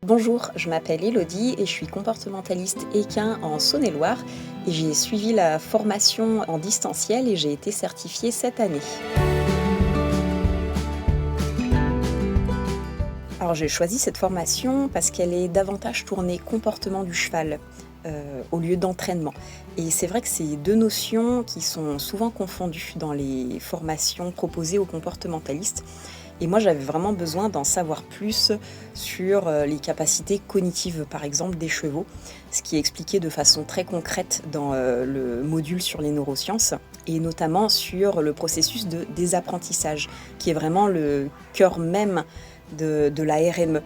Bonjour, je m'appelle Elodie et je suis comportementaliste équin en Saône-et-Loire et j'ai suivi la formation en distanciel et j'ai été certifiée cette année. Alors j'ai choisi cette formation parce qu'elle est davantage tournée comportement du cheval au lieu d'entraînement. Et c'est vrai que c'est deux notions qui sont souvent confondues dans les formations proposées aux comportementalistes. Et moi j'avais vraiment besoin d'en savoir plus sur les capacités cognitives par exemple des chevaux, ce qui est expliqué de façon très concrète dans le module sur les neurosciences et notamment sur le processus de désapprentissage qui est vraiment le cœur même de la RME.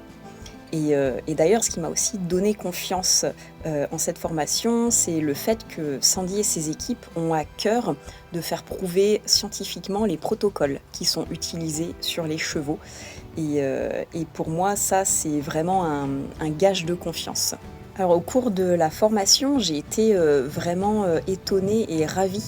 Et d'ailleurs, ce qui m'a aussi donné confiance en cette formation, c'est le fait que Sandy et ses équipes ont à cœur de faire prouver scientifiquement les protocoles qui sont utilisés sur les chevaux. Et pour moi, ça, c'est vraiment un gage de confiance. Alors, au cours de la formation, j'ai été vraiment étonnée et ravie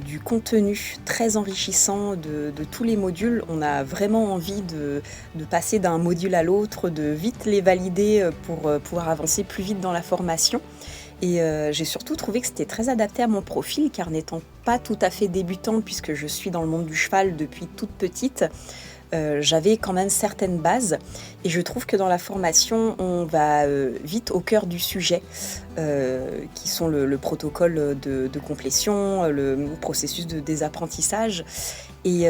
du contenu très enrichissant de tous les modules. On a vraiment envie de passer d'un module à l'autre, de vite les valider pour pouvoir avancer plus vite dans la formation. Et j'ai surtout trouvé que c'était très adapté à mon profil, car n'étant pas tout à fait débutante, puisque je suis dans le monde du cheval depuis toute petite, j'avais quand même certaines bases et je trouve que dans la formation, on va vite au cœur du sujet, qui sont le protocole de complétion, le processus de désapprentissage et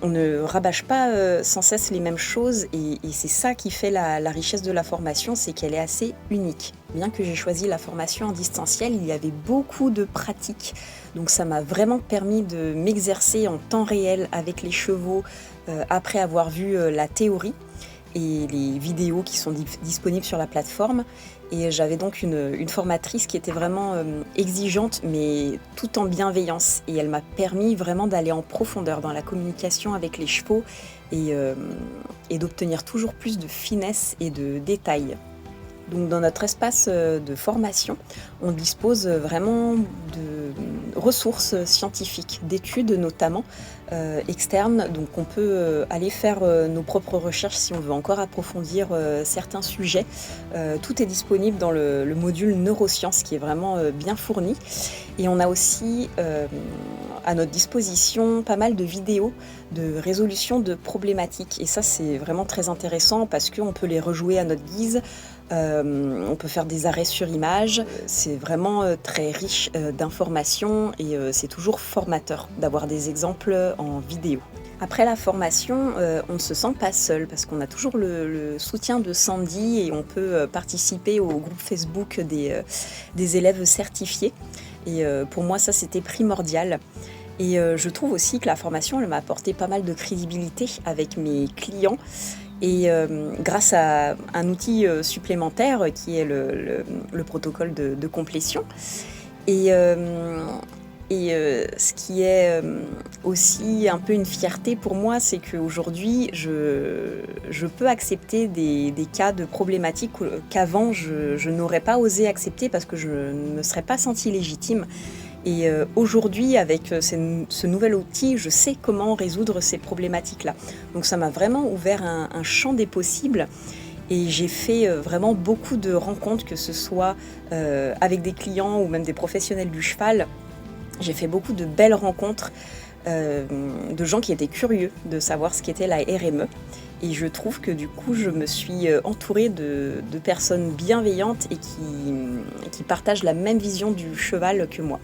on ne rabâche pas sans cesse les mêmes choses et c'est ça qui fait la richesse de la formation, c'est qu'elle est assez unique. Bien que j'ai choisi la formation en distanciel, il y avait beaucoup de pratiques, donc ça m'a vraiment permis de m'exercer en temps réel avec les chevaux, après avoir vu la théorie et les vidéos qui sont disponibles sur la plateforme. Et j'avais donc une formatrice qui était vraiment exigeante, mais tout en bienveillance. Et elle m'a permis vraiment d'aller en profondeur dans la communication avec les chevaux et d'obtenir toujours plus de finesse et de détails. Donc dans notre espace de formation, on dispose vraiment de ressources scientifiques, d'études notamment externes. Donc on peut aller faire nos propres recherches si on veut encore approfondir certains sujets. Tout est disponible dans le module neurosciences qui est vraiment bien fourni. Et on a aussi à notre disposition pas mal de vidéos de résolution de problématiques. Et ça c'est vraiment très intéressant parce qu'on peut les rejouer à notre guise. On peut faire des arrêts sur image, c'est vraiment très riche d'informations et c'est toujours formateur d'avoir des exemples en vidéo. Après la formation, on ne se sent pas seul parce qu'on a toujours le soutien de Sandy et on peut participer au groupe Facebook des élèves certifiés. Et pour moi, ça, c'était primordial. Et je trouve aussi que la formation, elle m'a apporté pas mal de crédibilité avec mes clients. Et grâce à un outil supplémentaire qui est le protocole de complétion. Et ce qui est aussi un peu une fierté pour moi, c'est qu'aujourd'hui, je peux accepter des cas de problématiques qu'avant, je n'aurais pas osé accepter parce que je ne me serais pas sentie légitime. Et aujourd'hui, avec ce nouvel outil, je sais comment résoudre ces problématiques-là. Donc ça m'a vraiment ouvert un champ des possibles. Et j'ai fait vraiment beaucoup de rencontres, que ce soit avec des clients ou même des professionnels du cheval. J'ai fait beaucoup de belles rencontres de gens qui étaient curieux de savoir ce qu'était la RME. Et je trouve que du coup, je me suis entourée de personnes bienveillantes et qui partagent la même vision du cheval que moi.